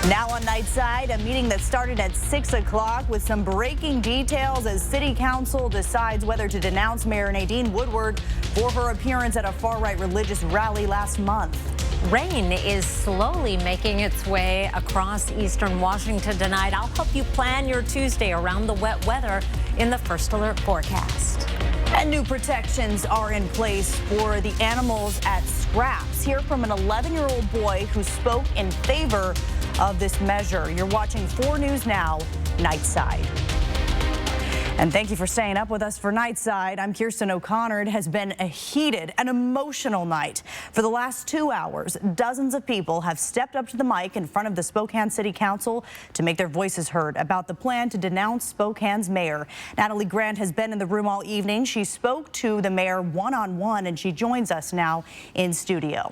Now on Nightside, a meeting that started at 6 o'clock with some breaking details as City Council decides whether to denounce Mayor Nadine Woodward for her appearance at a far-right religious rally last month. Rain is slowly making its way across eastern Washington tonight. I'll help you plan your Tuesday around the wet weather in the First Alert forecast. And new protections are in place for the animals at Scraps. Hear from an 11-year-old boy who spoke in favor of this measure. You're watching 4 News Now, Nightside. And thank you for staying up with us for Nightside. I'm Kirsten O'Connor. It has been a heated and emotional night. For the last 2 hours, dozens of people have stepped up to the mic in front of the Spokane City Council to make their voices heard about the plan to denounce Spokane's mayor. Natalie Grant has been in the room all evening. She spoke to the mayor one-on-one, and she joins us now in studio.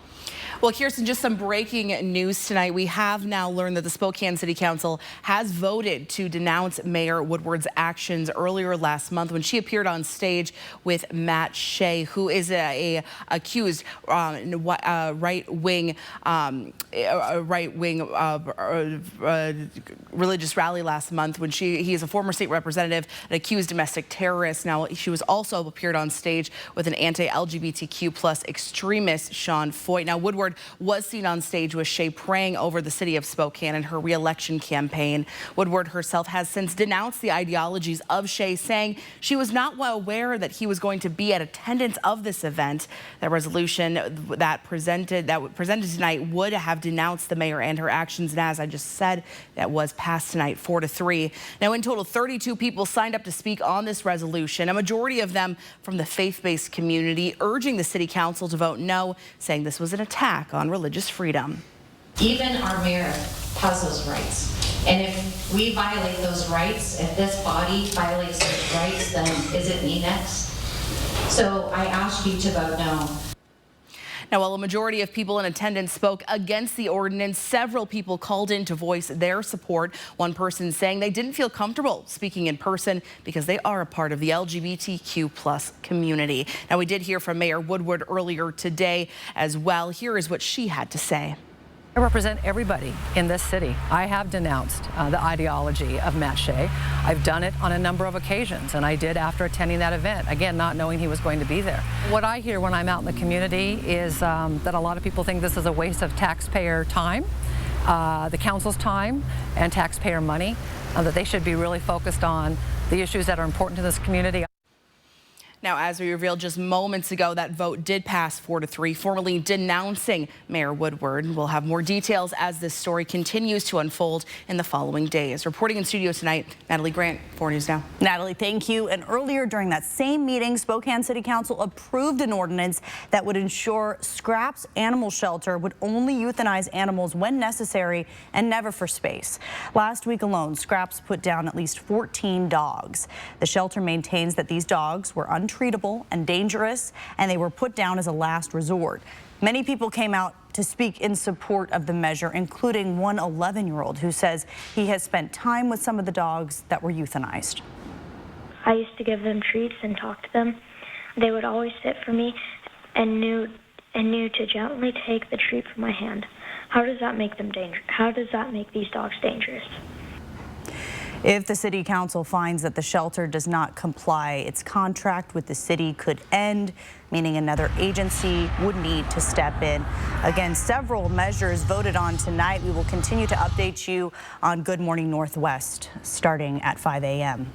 Well, Kirsten, just some breaking news tonight. We have now learned that the Spokane City Council has voted to denounce Mayor Woodward's actions earlier last month when she appeared on stage with Matt Shea, who is a accused right-wing religious rally last month when he is a former state representative, an accused domestic terrorist. Now, she was also appeared on stage with an anti-LGBTQ plus extremist, Sean Foyt. Now, Woodward was seen on stage with Shea praying over the city of Spokane in her re-election campaign. Woodward herself has since denounced the ideologies of Shea, saying she was not well aware that he was going to be at attendance of this event. That resolution that presented tonight would have denounced the mayor and her actions, and as I just said, that was passed tonight 4-3. Now, in total, 32 people signed up to speak on this resolution, a majority of them from the faith-based community, urging the city council to vote no, saying this was an attack on religious freedom. Even our mayor has those rights. And if we violate those rights, if this body violates those rights, then is it me next? So I ask you to vote no. Now, while a majority of people in attendance spoke against the ordinance, several people called in to voice their support. One person saying they didn't feel comfortable speaking in person because they are a part of the LGBTQ plus community. Now, we did hear from Mayor Woodward earlier today as well. Here is what she had to say. I represent everybody in this city. I have denounced the ideology of Matt Shea. I've done it on a number of occasions, and I did after attending that event, again, not knowing he was going to be there. What I hear when I'm out in the community is that a lot of people think this is a waste of taxpayer time, the council's time, and taxpayer money, that they should be really focused on the issues that are important to this community. Now, as we revealed just moments ago, that vote did pass 4-3, formally denouncing Mayor Woodward. We'll have more details as this story continues to unfold in the following days. Reporting in studio tonight, Natalie Grant, 4 News Now. Natalie, thank you. And earlier during that same meeting, Spokane City Council approved an ordinance that would ensure Scraps Animal Shelter would only euthanize animals when necessary and never for space. Last week alone, Scraps put down at least 14 dogs. The shelter maintains that these dogs were untreatable and dangerous, and they were put down as a last resort. Many people came out to speak in support of the measure, including one 11-year-old who says he has spent time with some of the dogs that were euthanized. I used to give them treats and talk to them. They would always sit for me and knew to gently take the treat from my hand. How does that make them dangerous? How does that make these dogs dangerous? If the city council finds that the shelter does not comply, its contract with the city could end, meaning another agency would need to step in. Again, several measures voted on tonight. We will continue to update you on Good Morning Northwest starting at 5 a.m.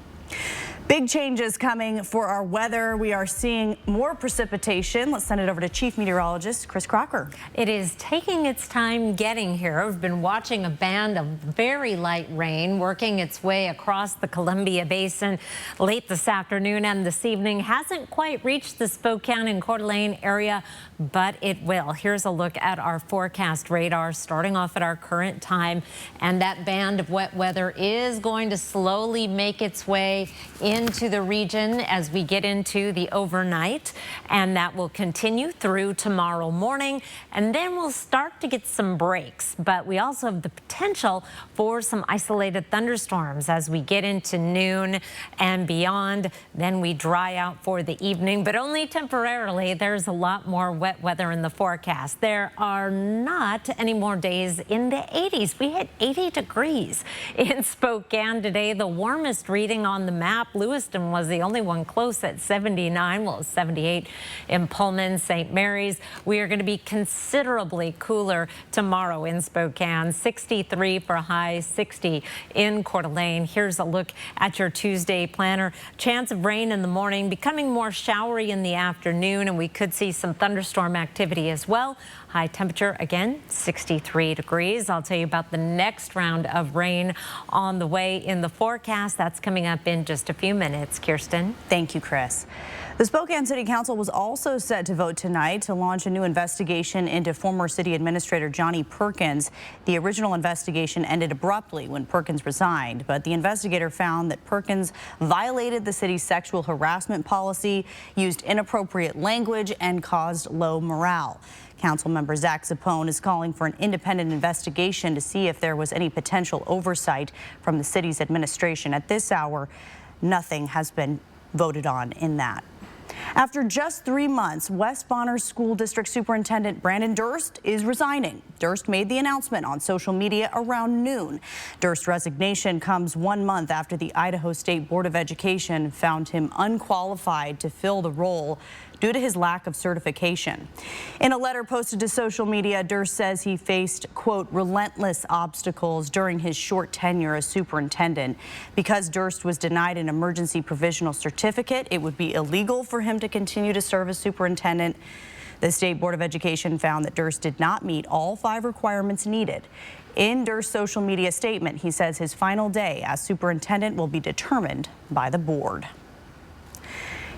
Big changes coming for our weather. We are seeing more precipitation. Let's send it over to Chief Meteorologist Chris Crocker. It is taking its time getting here. We've been watching a band of very light rain working its way across the Columbia Basin late this afternoon and this evening. Hasn't quite reached the Spokane and Coeur d'Alene area, but it will. Here's a look at our forecast radar starting off at our current time, and that band of wet weather is going to slowly make its way in into the region as we get into the overnight, and that will continue through tomorrow morning, and then we'll start to get some breaks. But we also have the potential for some isolated thunderstorms as we get into noon and beyond. Then we dry out for the evening, but only temporarily. There's a lot more wet weather in the forecast. There are not any more days in the 80s. We hit 80 degrees in Spokane today, the warmest reading on the map. Lewiston was the only one close at 79. Well, 78 in Pullman, St. Mary's. We are going to be considerably cooler tomorrow in Spokane. 63 for a high, 60 in Coeur d'Alene. Here's a look at your Tuesday planner. Chance of rain in the morning, becoming more showery in the afternoon, and we could see some thunderstorm activity as well. High temperature, again, 63 degrees. I'll tell you about the next round of rain on the way in the forecast. That's coming up in just a few minutes. Kirsten. Thank you, Chris. The Spokane City Council was also set to vote tonight to launch a new investigation into former city administrator Johnny Perkins. The original investigation ended abruptly when Perkins resigned, but the investigator found that Perkins violated the city's sexual harassment policy, used inappropriate language, and caused low morale. Councilmember Zach Zapone is calling for an independent investigation to see if there was any potential oversight from the city's administration. At this hour, nothing has been voted on in that. After just 3 months, West Bonner School District Superintendent Brandon Durst is resigning. Durst made the announcement on social media around noon. Durst's resignation comes 1 month after the Idaho State Board of Education found him unqualified to fill the role due to his lack of certification. In a letter posted to social media, Durst says he faced, quote, relentless obstacles during his short tenure as superintendent. Because Durst was denied an emergency provisional certificate, it would be illegal for him to continue to serve as superintendent. The State Board of Education found that Durst did not meet all 5 requirements needed. In Durst's social media statement, he says his final day as superintendent will be determined by the board.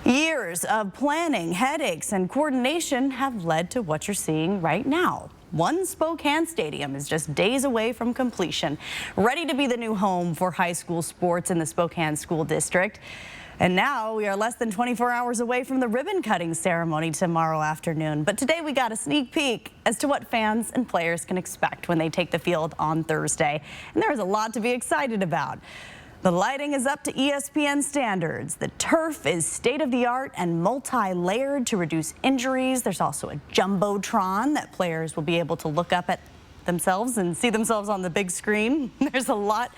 Years of planning, headaches, and coordination have led to what you're seeing right now. One Spokane Stadium is just days away from completion, ready to be the new home for high school sports in the Spokane School District. And now we are less than 24 hours away from the ribbon cutting ceremony tomorrow afternoon. But today we got a sneak peek as to what fans and players can expect when they take the field on Thursday. And there is a lot to be excited about. The lighting is up to ESPN standards. The turf is state-of-the-art and multi-layered to reduce injuries. There's also a jumbotron that players will be able to look up at themselves and see themselves on the big screen. There's a lot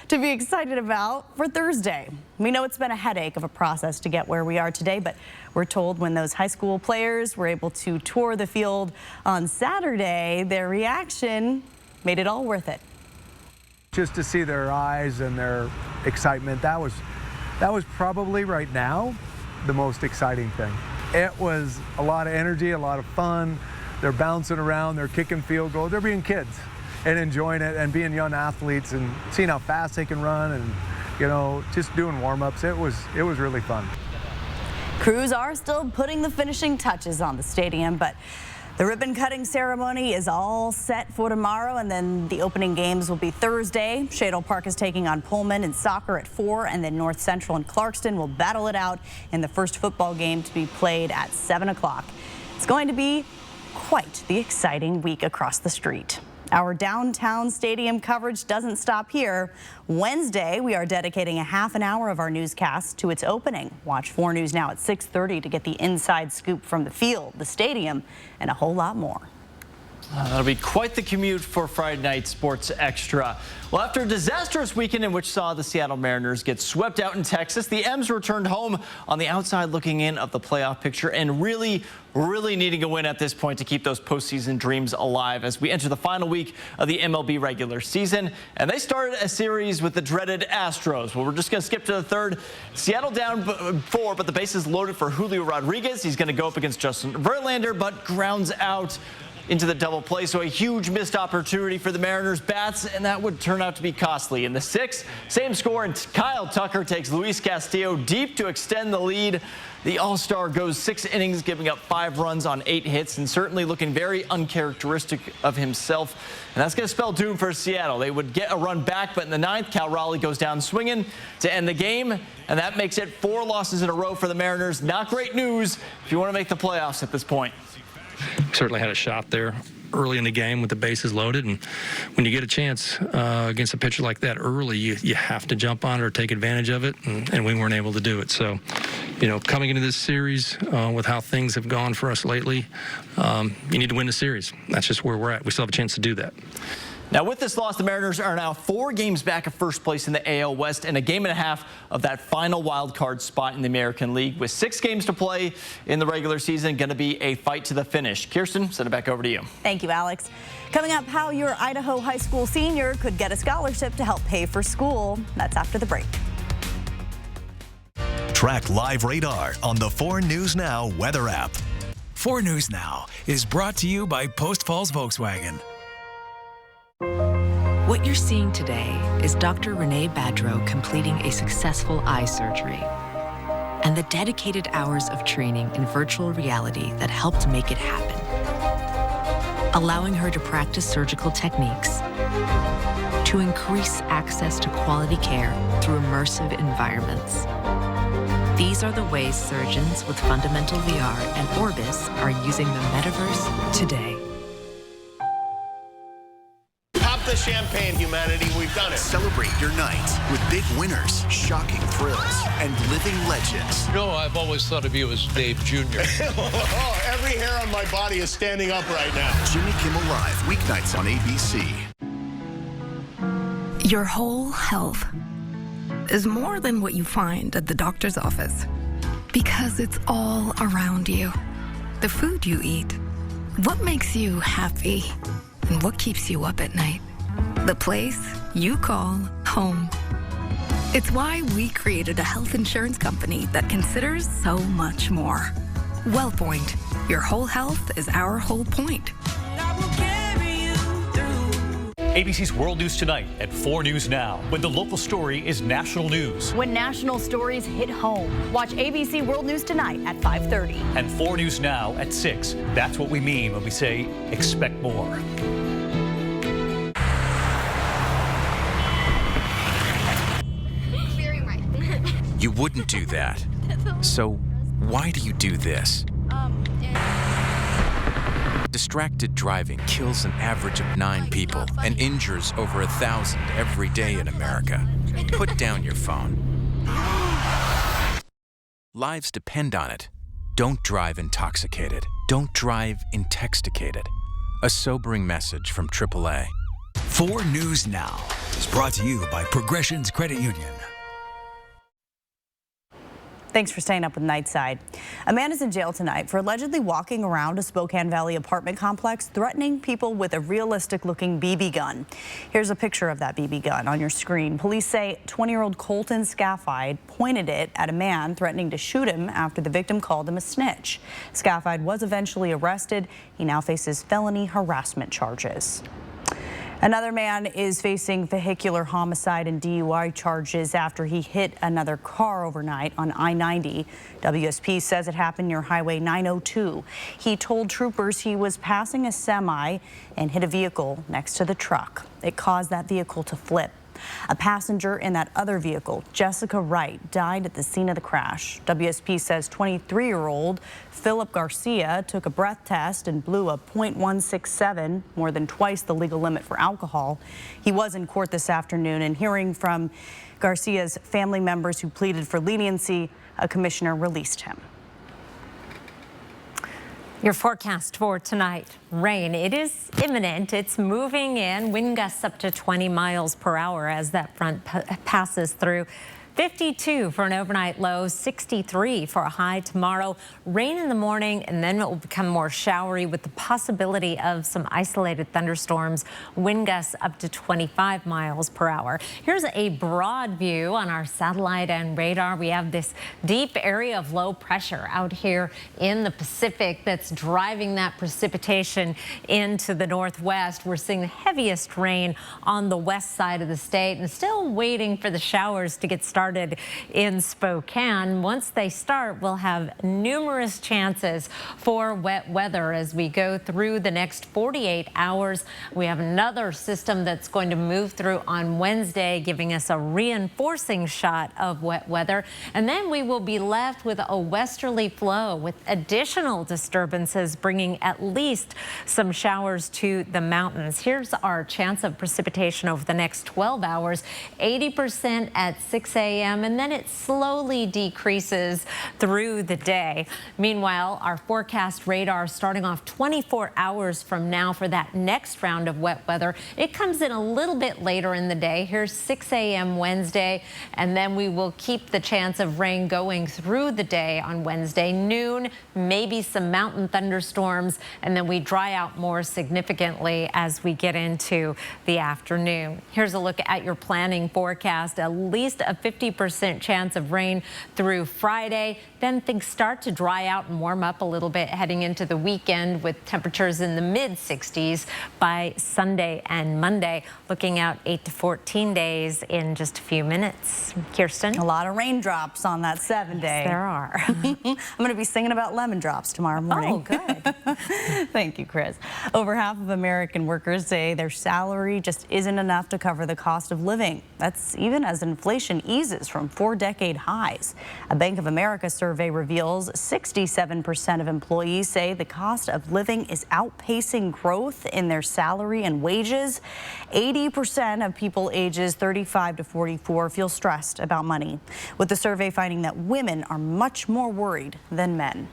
to be excited about for Thursday. We know it's been a headache of a process to get where we are today, but we're told when those high school players were able to tour the field on Saturday, their reaction made it all worth it. Just to see their eyes and their excitement, that was probably right now the most exciting thing. It was a lot of energy, a lot of fun. They're bouncing around, they're kicking field goals, they're being kids and enjoying it and being young athletes and seeing how fast they can run and, you know, just doing warm-ups. It was really fun. Crews are still putting the finishing touches on the stadium, but the ribbon cutting ceremony is all set for tomorrow, and then the opening games will be Thursday. Shadle Park is taking on Pullman in soccer at 4, and then North Central and Clarkston will battle it out in the first football game to be played at 7 o'clock. It's going to be quite the exciting week across the street. Our downtown stadium coverage doesn't stop here. Wednesday, we are dedicating a half an hour of our newscast to its opening. Watch 4 News Now at 6:30 to get the inside scoop from the field, the stadium, and a whole lot more. That'll be quite the commute for Friday Night Sports Extra. Well, after a disastrous weekend in which saw the Seattle Mariners get swept out in Texas, the M's returned home on the outside looking in of the playoff picture and really needing a win at this point to keep those postseason dreams alive as we enter the final week of the MLB regular season. And they started a series with the dreaded Astros. Well, we're just going to skip to the third. Seattle down 4, but the bases loaded for Julio Rodriguez. He's going to go up against Justin Verlander, but grounds out into the double play, so a huge missed opportunity for the Mariners bats, and that would turn out to be costly. In the 6th, same score, and Kyle Tucker takes Luis Castillo deep to extend the lead. The All-Star goes 6 innings, giving up 5 runs on 8 hits, and certainly looking very uncharacteristic of himself. And that's going to spell doom for Seattle. They would get a run back, but in the 9th, Cal Raleigh goes down swinging to end the game, and that makes it 4 losses in a row for the Mariners. Not great news if you want to make the playoffs at this point. Certainly had a shot there early in the game with the bases loaded, and when you get a chance against a pitcher like that early, you have to jump on it or take advantage of it, and we weren't able to do it. So, you know, coming into this series with how things have gone for us lately, you need to win the series. That's just where we're at. We still have a chance to do that. Now, with this loss, the Mariners are now 4 games back of first place in the AL West and a game and a half of that final wild card spot in the American League. With 6 games to play in the regular season, going to be a fight to the finish. Kirsten, send it back over to you. Thank you, Alex. Coming up, how your Idaho high school senior could get a scholarship to help pay for school. That's after the break. Track live radar on the 4 News Now weather app. 4 News Now is brought to you by Post Falls Volkswagen. What you're seeing today is Dr. Renee Badreau completing a successful eye surgery and the dedicated hours of training in virtual reality that helped make it happen, allowing her to practice surgical techniques to increase access to quality care through immersive environments. These are the ways surgeons with Fundamental VR and Orbis are using the metaverse today. The champagne, humanity, we've done it. Celebrate your night with big winners, shocking thrills, and living legends. You know, I've always thought of you as Dave Jr. Every hair on my body is standing up right now. Jimmy Kimmel Live, weeknights on ABC. Your whole health is more than what you find at the doctor's office, because it's all around you. The food you eat, what makes you happy, and what keeps you up at night. The place you call home. It's why we created a health insurance company that considers so much more. WellPoint, your whole health is our whole point. ABC's World News Tonight at 4 News Now, when the local story is national news. When national stories hit home, watch ABC World News Tonight at 5:30. And 4 News Now at 6. That's what we mean when we say expect more. You wouldn't do that. So why do you do this? Distracted driving kills an average of 9 people and injures over 1,000 every day in America. Put down your phone. Lives depend on it. Don't drive intoxicated. Don't drive intoxicated. A sobering message from AAA. 4 News Now is brought to you by Progressions Credit Union. Thanks for staying up with Nightside. A man is in jail tonight for allegedly walking around a Spokane Valley apartment complex threatening people with a realistic-looking BB gun. Here's a picture of that BB gun on your screen. Police say 20-year-old Colton Scaffide pointed it at a man threatening to shoot him after the victim called him a snitch. Scaffide was eventually arrested. He now faces felony harassment charges. Another man is facing vehicular homicide and DUI charges after he hit another car overnight on I-90. WSP says it happened near Highway 902. He told troopers he was passing a semi and hit a vehicle next to the truck. It caused that vehicle to flip. A passenger in that other vehicle, Jessica Wright, died at the scene of the crash. WSP says 23-year-old Philip Garcia took a breath test and blew a .167, more than twice the legal limit for alcohol. He was in court this afternoon, and hearing from Garcia's family members who pleaded for leniency, a commissioner released him. Your forecast for tonight, rain. It is imminent. It's moving in. Wind gusts up to 20 miles per hour as that front passes through. 52 for an overnight low, 63 for a high tomorrow. Rain in the morning, and then it will become more showery with the possibility of some isolated thunderstorms. Wind gusts up to 25 miles per hour. Here's a broad view on our satellite and radar. We have this deep area of low pressure out here in the Pacific that's driving that precipitation into the northwest. We're seeing the heaviest rain on the west side of the state and still waiting for the showers to get started in Spokane. Once they start, we'll have numerous chances for wet weather as we go through the next 48 hours. We have another system that's going to move through on Wednesday, giving us a reinforcing shot of wet weather. And then we will be left with a westerly flow with additional disturbances, bringing at least some showers to the mountains. Here's our chance of precipitation over the next 12 hours, 80% at 6 a.m. and then it slowly decreases through the day. Meanwhile, our forecast radar starting off 24 hours from now for that next round of wet weather. It comes in a little bit later in the day. Here's 6 a.m. Wednesday, and then we will keep the chance of rain going through the day on Wednesday noon, maybe some mountain thunderstorms, and then we dry out more significantly as we get into the afternoon. Here's a look at your planning forecast. At least a 50% chance of rain through Friday. Then things start to dry out and warm up a little bit heading into the weekend with temperatures in the mid-60s by Sunday and Monday. Looking out 8 to 14 days in just a few minutes. Kirsten? A lot of raindrops on that 7-day. Yes, there are. I'm going to be singing about lemon drops tomorrow morning. Oh, good. Thank you, Chris. Over half of American workers say their salary just isn't enough to cover the cost of living. That's even as inflation eases from 4-decade highs. A Bank of America survey reveals 67% of employees say the cost of living is outpacing growth in their salary and wages. 80% of people ages 35 to 44 feel stressed about money, with the survey finding that women are much more worried than men.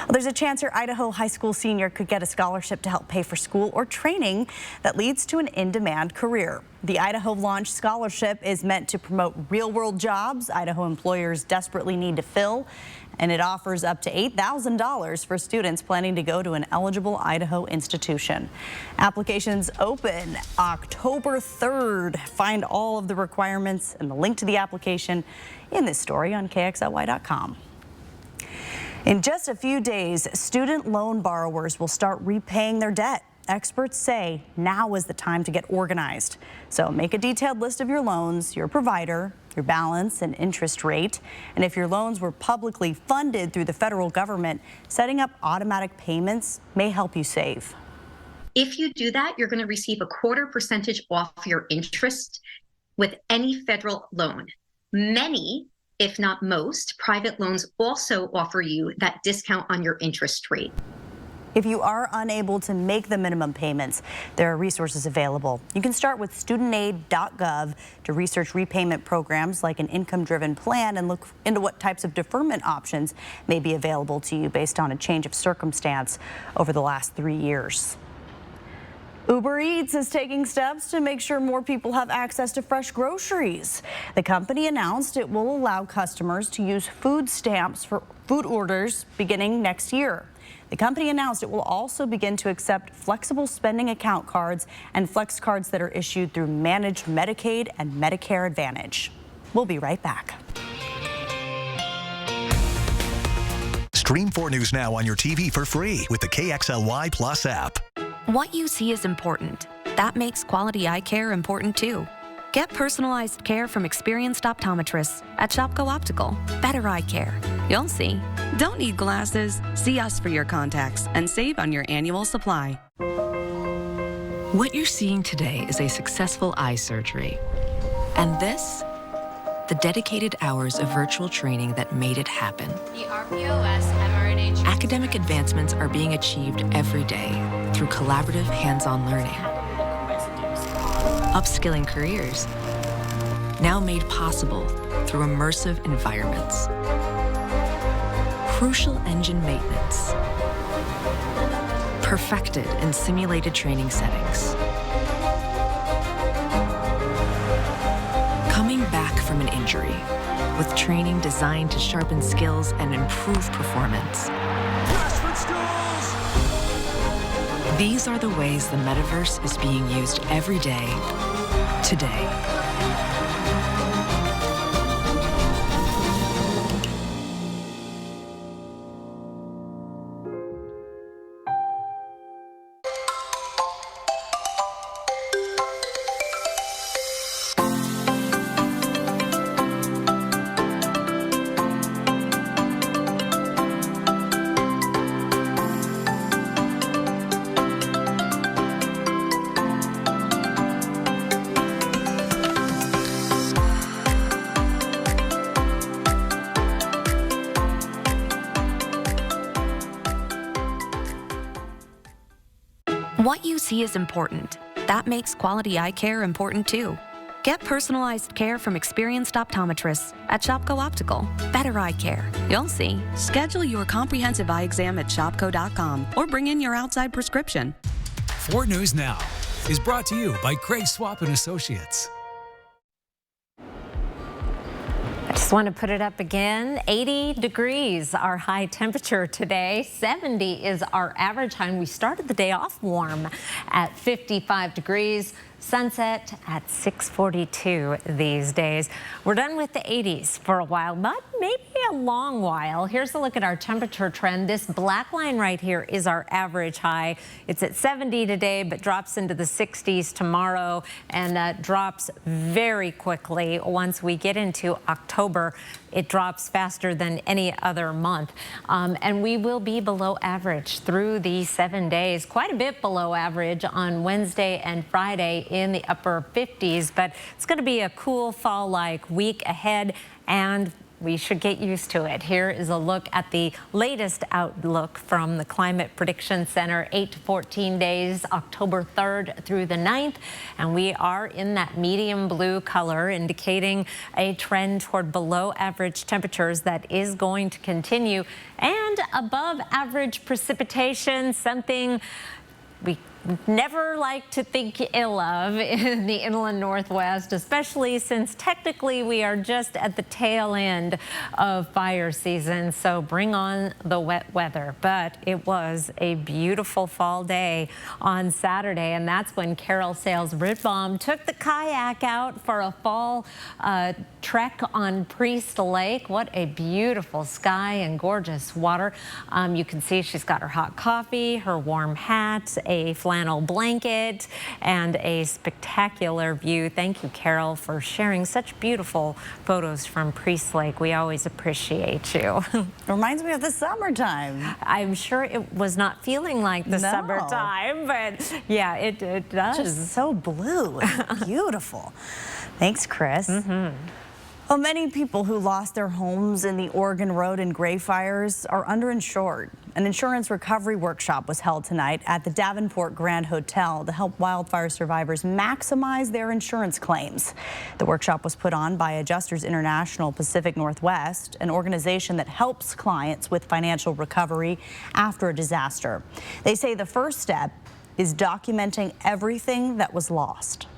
Well, there's a chance your Idaho high school senior could get a scholarship to help pay for school or training that leads to an in-demand career. The Idaho Launch Scholarship is meant to promote real-world jobs Idaho employers desperately need to fill, and it offers up to $8,000 for students planning to go to an eligible Idaho institution. Applications open October 3rd. Find all of the requirements and the link to the application in this story on KXLY.com. In just a few days, student loan borrowers will start repaying their debt. Experts say now is the time to get organized. So make a detailed list of your loans, your provider, your balance and interest rate. And if your loans were publicly funded through the federal government, setting up automatic payments may help you save. If you do that, you're going to receive a 0.25% off your interest with any federal loan. Many, if not most, private loans also offer you that discount on your interest rate. If you are unable to make the minimum payments, there are resources available. You can start with studentaid.gov to research repayment programs like an income-driven plan and look into what types of deferment options may be available to you based on a change of circumstance over the last 3 years. Uber Eats is taking steps to make sure more people have access to fresh groceries. The company announced it will allow customers to use food stamps for food orders beginning next year. The company announced it will also begin to accept flexible spending account cards and flex cards that are issued through managed Medicaid and Medicare Advantage. We'll be right back. Stream 4 News Now on your TV for free with the KXLY Plus app. What you see is important. That makes quality eye care important too. Get personalized care from experienced optometrists at Shopko Optical. Better eye care. You'll see. Don't need glasses. See us for your contacts and save on your annual supply. What you're seeing today is a successful eye surgery. And this, the dedicated hours of virtual training that made it happen. The RPOS mRNA. Academic advancements are being achieved every day through collaborative hands-on learning. Upskilling careers, now made possible through immersive environments. Crucial engine maintenance, perfected in simulated training settings. Coming back from an injury, with training designed to sharpen skills and improve performance. These are the ways the metaverse is being used every day, today. What you see is important. That makes quality eye care important too. Get personalized care from experienced optometrists at Shopko Optical. Better eye care. You'll see. Schedule your comprehensive eye exam at shopko.com or bring in your outside prescription. 4 News Now is brought to you by Craig Swap & Associates. I just want to put it up again. 80 degrees, our high temperature today. 70 is our average high. And we started the day off warm at 55 degrees. Sunset at 6:42 these days. We're done with the 80s for a while, but maybe a long while. Here's a look at our temperature trend. This black line right here is our average high. It's at 70 today, but drops into the 60s tomorrow and drops very quickly once we get into October. It drops faster than any other month. And we will be below average through these 7 days, quite a bit below average on Wednesday and Friday in the upper 50s. But it's going to be a cool fall-like week ahead, and we should get used to it. Here is a look at the latest outlook from the Climate Prediction Center, 8 to 14 days, October 3rd through the 9th. And we are in that medium blue color, indicating a trend toward below average temperatures that is going to continue, and above average precipitation, something we never like to think ill of in the inland Northwest, especially since technically we are just at the tail end of fire season. So bring on the wet weather. But it was a beautiful fall day on Saturday, and that's when Carol Sales Ritbaum took the kayak out for a fall trek on Priest Lake. What a beautiful sky and gorgeous water. You can see she's got her hot coffee, her warm hat, a flannel blanket, and a spectacular view. Thank you, Carol, for sharing such beautiful photos from Priest Lake. We always appreciate you. Reminds me of the summertime. I'm sure it was not feeling like the summertime, but yeah, it does. Just so blue and beautiful. Thanks, Chris. Well, many people who lost their homes in the Oregon Road and Gray fires are underinsured. An insurance recovery workshop was held tonight at the Davenport Grand Hotel to help wildfire survivors maximize their insurance claims. The workshop was put on by Adjusters International Pacific Northwest, an organization that helps clients with financial recovery after a disaster. They say the first step is documenting everything that was lost.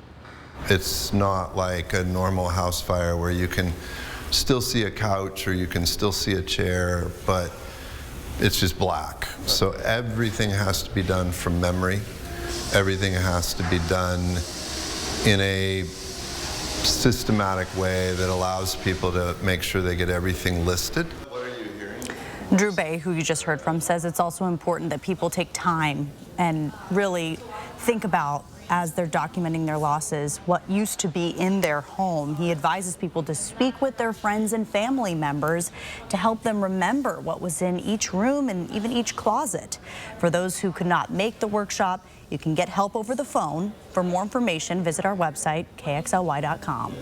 It's not like a normal house fire where you can still see a couch or you can still see a chair, but it's just black. So everything has to be done from memory. Everything has to be done in a systematic way that allows people to make sure they get everything listed. Drew Bay, who you just heard from, says it's also important that people take time and really think about, as they're documenting their losses, what used to be in their home. He advises people to speak with their friends and family members to help them remember what was in each room and even each closet. For those who could not make the workshop, you can get help over the phone. For more information, visit our website, kxly.com.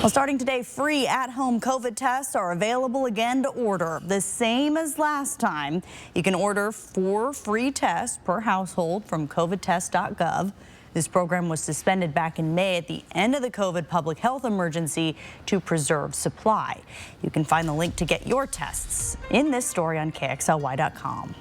Well, starting today, free at-home COVID tests are available again to order. The same as last time. You can order 4 free tests per household from covidtest.gov. This program was suspended back in May at the end of the COVID public health emergency to preserve supply. You can find the link to get your tests in this story on KXLY.com.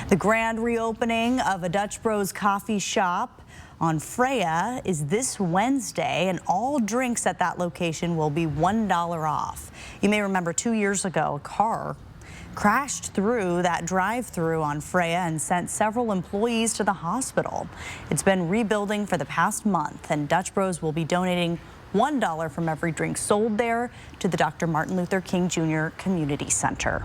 The grand reopening of a Dutch Bros coffee shop on Freya is this Wednesday, and all drinks at that location will be $1 off. You may remember 2 years ago, a car crashed through that drive-through on Freya and sent several employees to the hospital. It's been rebuilding for the past month, and Dutch Bros will be donating $1 from every drink sold there to the Dr. Martin Luther King Jr. Community Center.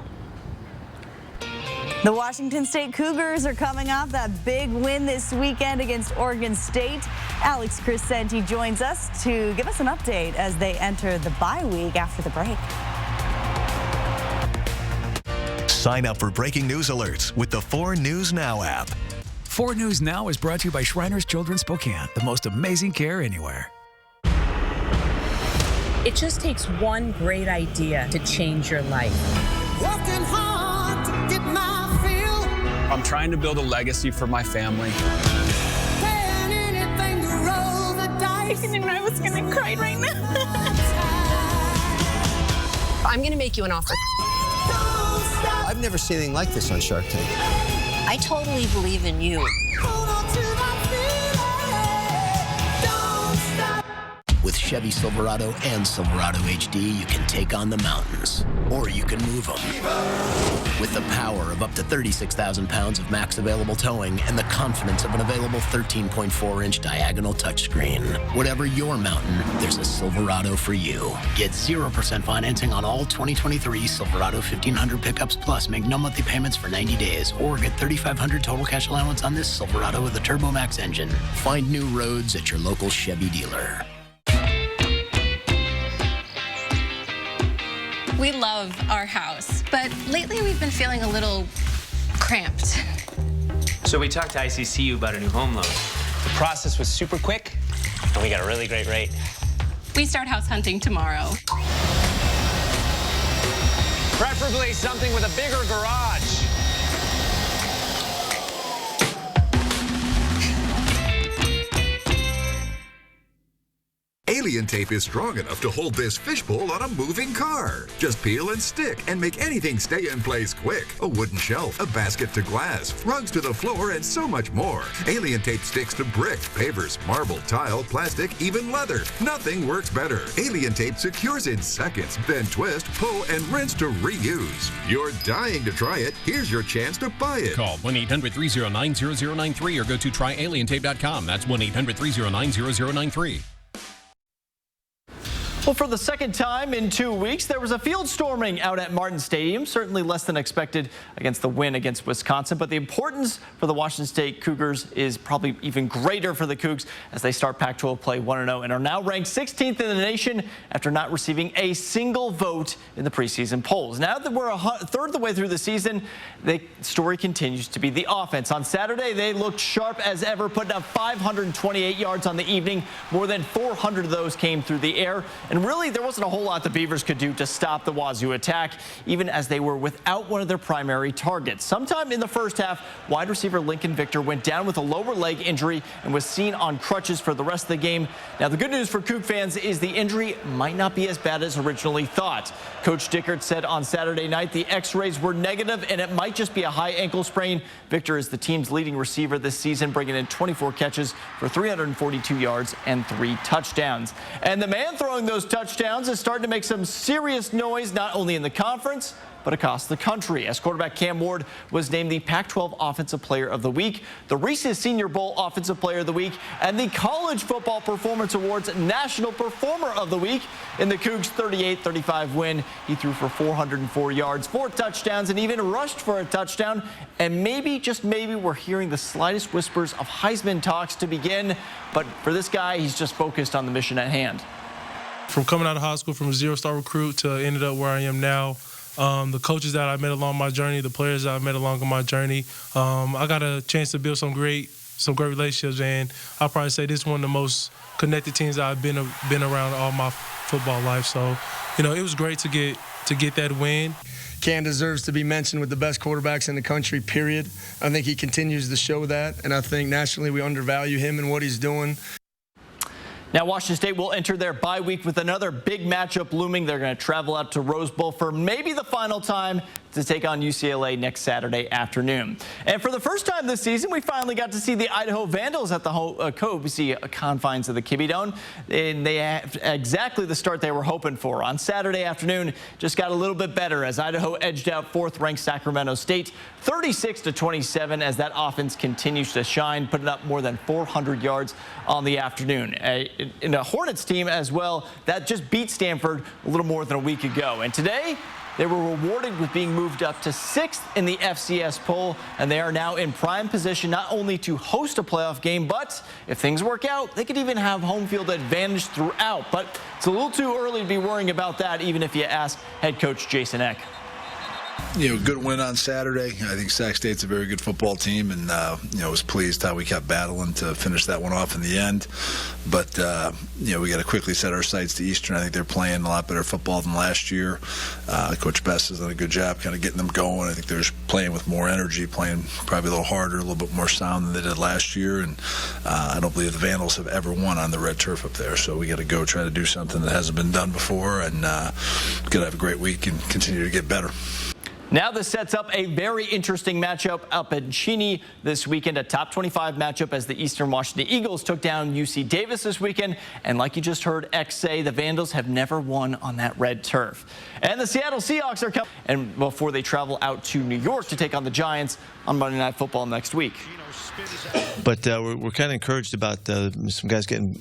The Washington State Cougars are coming off that big win this weekend against Oregon State. Alex Crescenti joins us to give us an update as they enter the bye week after the break. Sign up for breaking news alerts with the 4 News Now app. 4 News Now is brought to you by Shriners Children's Spokane, the most amazing care anywhere. It just takes one great idea to change your life. Working hard to get my fill. I'm trying to build a legacy for my family. Paying anything to roll the dice. I didn't know I was going to cry right now. I'm going to make you an offer. I've never seen anything like this on Shark Tank. I totally believe in you. Hold on to that feeling. Don't stop. With Chevy Silverado and Silverado HD, you can take on the mountains, or you can move them. With the power of up to 36,000 pounds of max available towing and the confidence of an available 13.4-inch diagonal touchscreen. Whatever your mountain, there's a Silverado for you. Get 0% financing on all 2023 Silverado 1500 pickups, plus make no monthly payments for 90 days, or get $3,500 total cash allowance on this Silverado with a Turbo Max engine. Find new roads at your local Chevy dealer. We love our house, but lately we've been feeling a little cramped. So we talked to ICCU about a new home loan. The process was super quick, and we got a really great rate. We start house hunting tomorrow. Preferably something with a bigger garage. Alien tape is strong enough to hold this fishbowl on a moving car. Just peel and stick and make anything stay in place quick. A wooden shelf, a basket to glass, rugs to the floor, and so much more. Alien tape sticks to brick, pavers, marble, tile, plastic, even leather. Nothing works better. Alien tape secures in seconds, then twist, pull, and rinse to reuse. You're dying to try it. Here's your chance to buy it. Call 1-800-309-0093 or go to tryalientape.com. That's 1-800-309-0093. Well, for the second time in 2 weeks, there was a field storming out at Martin Stadium. Certainly less than expected against the win against Wisconsin. But the importance for the Washington State Cougars is probably even greater for the Cougs as they start Pac-12 play 1-0 and are now ranked 16th in the nation after not receiving a single vote in the preseason polls. Now that we're a third of the way through the season, the story continues to be the offense. On Saturday, they looked sharp as ever, putting up 528 yards on the evening. More than 400 of those came through the air. And really, there wasn't a whole lot the Beavers could do to stop the Wazoo attack, even as they were without one of their primary targets. Sometime in the first half, wide receiver Lincoln Victor went down with a lower leg injury and was seen on crutches for the rest of the game. Now, the good news for Coug fans is the injury might not be as bad as originally thought. Coach Dickert said on Saturday night the x-rays were negative and it might just be a high ankle sprain. Victor is the team's leading receiver this season, bringing in 24 catches for 342 yards and 3 touchdowns. And the man throwing those touchdowns is starting to make some serious noise, not only in the conference, but across the country, as quarterback Cam Ward was named the Pac-12 Offensive Player of the Week, the Reese's Senior Bowl Offensive Player of the Week, and the College Football Performance Awards National Performer of the Week. In the Cougs' 38-35 win, he threw for 404 yards, 4 touchdowns, and even rushed for a touchdown. And maybe, just maybe, we're hearing the slightest whispers of Heisman talks to begin. But for this guy, he's just focused on the mission at hand. From coming out of high school from a zero-star recruit to ended up where I am now, the coaches that I met along my journey, the players that I met along my journey, I got a chance to build some great relationships, and I'll probably say this is one of the most connected teams that I've been around all my football life. So, you know, it was great to get that win. Cam deserves to be mentioned with the best quarterbacks in the country, period. I think he continues to show that, and I think nationally we undervalue him and what he's doing. Now, Washington State will enter their bye week with another big matchup looming. They're going to travel out to Rose Bowl for maybe the final time to to take on UCLA next Saturday afternoon. And for the first time this season, we finally got to see the Idaho Vandals at the confines of the Kibbe Dome. And they have exactly the start they were hoping for. On Saturday afternoon, just got a little bit better as Idaho edged out fourth-ranked Sacramento State 36-27 as that offense continues to shine, putting up more than 400 yards on the afternoon. In a Hornets team as well that just beat Stanford a little more than a week ago. And today, they were rewarded with being moved up to 6th in the FCS poll, and they are now in prime position not only to host a playoff game, but if things work out, they could even have home field advantage throughout. But it's a little too early to be worrying about that, even if you ask head coach Jason Eck. Good win on Saturday. I think Sac State's a very good football team, and was pleased how we kept battling to finish that one off in the end. But we got to quickly set our sights to Eastern. I think they're playing a lot better football than last year. Coach Best has done a good job kind of getting them going. I think they're playing with more energy, playing probably a little harder, a little bit more sound than they did last year. And I don't believe the Vandals have ever won on the red turf up there. So we got to go try to do something that hasn't been done before, and got to have a great week and continue to get better. Now this sets up a very interesting matchup up at Cheney this weekend, a top 25 matchup as the Eastern Washington Eagles took down UC Davis this weekend. And like you just heard X say, the Vandals have never won on that red turf. And the Seattle Seahawks are coming and before they travel out to New York to take on the Giants on Monday Night Football next week. But we're kind of encouraged about some guys getting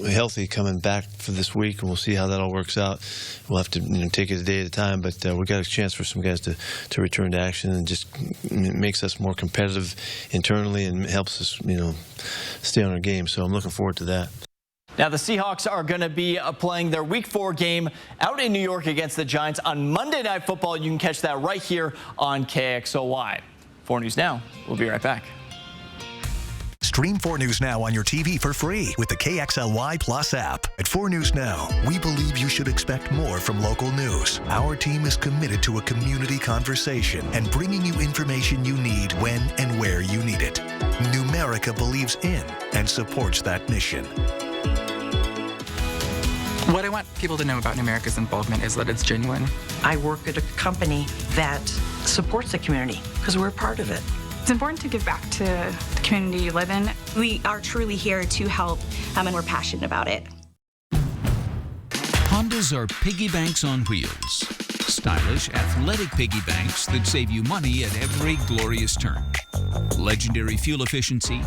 healthy coming back for this week, and we'll see how that all works out. We'll have to take it a day at a time, but we got a chance for some guys to return to action, and just makes us more competitive internally and helps us stay on our game. So I'm looking forward to that. Now the Seahawks are going to be playing their Week 4 game out in New York against the Giants on Monday Night Football. You can catch that right here on KXLY. 4 News Now. We'll be right back. Stream 4 News Now on your TV for free with the KXLY Plus app. At 4 News Now, we believe you should expect more from local news. Our team is committed to a community conversation and bringing you information you need when and where you need it. Numerica believes in and supports that mission. What I want people to know about Numerica's involvement is that it's genuine. I work at a company that supports the community because we're a part of it. It's important to give back to the community you live in. We are truly here to help, and we're passionate about it. Hondas are piggy banks on wheels. Stylish, athletic piggy banks that save you money at every glorious turn. Legendary fuel efficiency,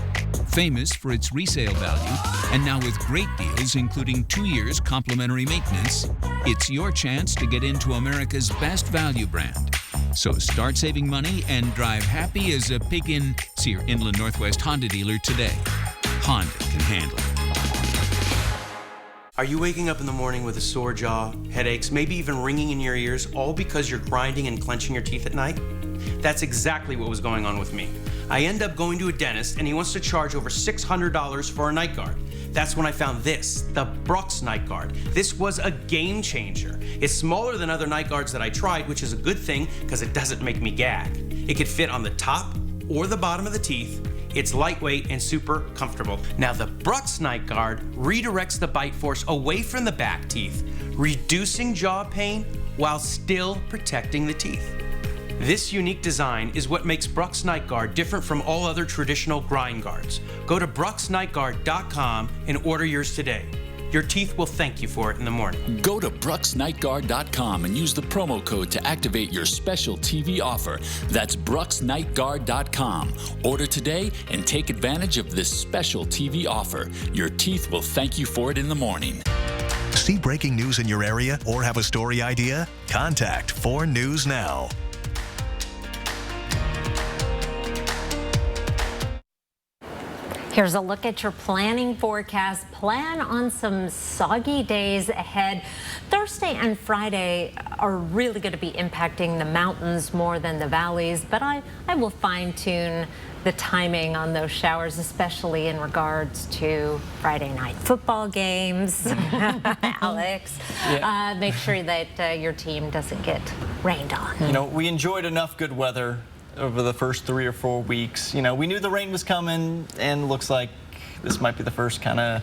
famous for its resale value, and now with great deals including 2 years complimentary maintenance, it's your chance to get into America's best value brand. So start saving money and drive happy as a pig in. See your Inland Northwest Honda dealer today. Honda can handle it. Are you waking up in the morning with a sore jaw, headaches, maybe even ringing in your ears, all because you're grinding and clenching your teeth at night? That's exactly what was going on with me. I end up going to a dentist and he wants to charge over $600 for a night guard. That's when I found this, the Brooks Night Guard. This was a game changer. It's smaller than other night guards that I tried, which is a good thing because it doesn't make me gag. It could fit on the top or the bottom of the teeth. It's lightweight and super comfortable. Now the Brooks Night Guard redirects the bite force away from the back teeth, reducing jaw pain while still protecting the teeth. This unique design is what makes Brooks Night Guard different from all other traditional grind guards. Go to BrooksNightGuard.com and order yours today. Your teeth will thank you for it in the morning. Go to BrooksNightGuard.com and use the promo code to activate your special TV offer. That's BrooksNightGuard.com. Order today and take advantage of this special TV offer. Your teeth will thank you for it in the morning. See breaking news in your area or have a story idea? Contact 4 News Now. Here's a look at your planning forecast. Plan on some soggy days ahead. Thursday and Friday are really going to be impacting the mountains more than the valleys, but I will fine-tune the timing on those showers, especially in regards to Friday night football games. Alex, yeah. Make sure that your team doesn't get rained on. We enjoyed enough good weather over the first 3 or 4 weeks. We knew the rain was coming, and looks like this might be the first kind of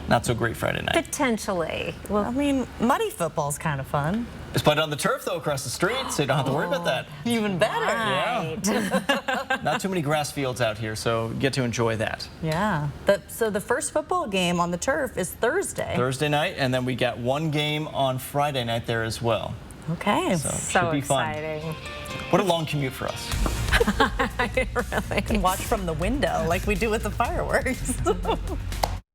not so great Friday night. Potentially. Well, I mean, muddy football's kind of fun. It's played on the turf, though, across the street, so you don't have to worry about that. Even better. Yeah. Not too many grass fields out here, so get to enjoy that. Yeah. So the first football game on the turf is Thursday. Thursday night, and then we got one game on Friday night there as well. Okay. So So should be exciting. fun. What a long commute for us. Really. You can watch from the window like we do with the fireworks.